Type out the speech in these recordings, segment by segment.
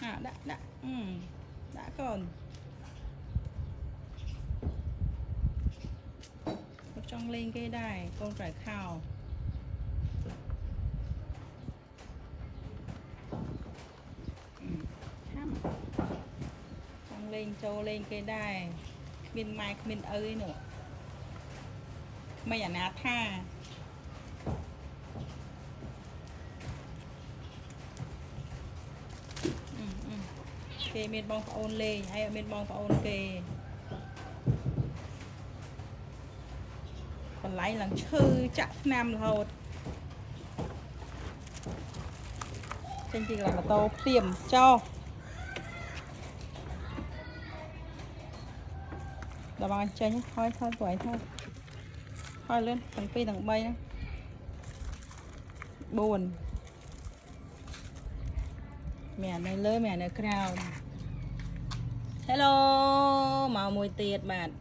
đã đã còn trong lên cái đài con phải khảo trong lên châu lên cái đài bên mai bên ơi nữa mày à tha kê bên bong ôn lên hay ở bên bong ôn kê còn lấy lần chư chặt nam hột trên chị là tô tiềm cho là bằng chơi nhé thôi tuổi thôi lên thằng phi thằng bay nữa buồn mẹ này lơi mẹ này crowd hello màu mùi tiệt bạn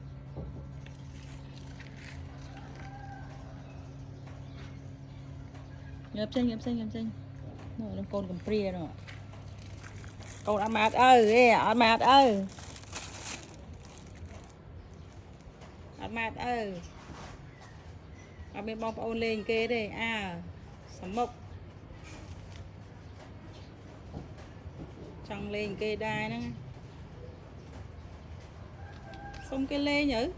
nhập sinh rồi nó con cầm pria rồi con ăn mát ơi ăn mát ơi ở bên bong ôn lên kê đây sắm mộc trong lên kê đai nữa xong cái lê nhở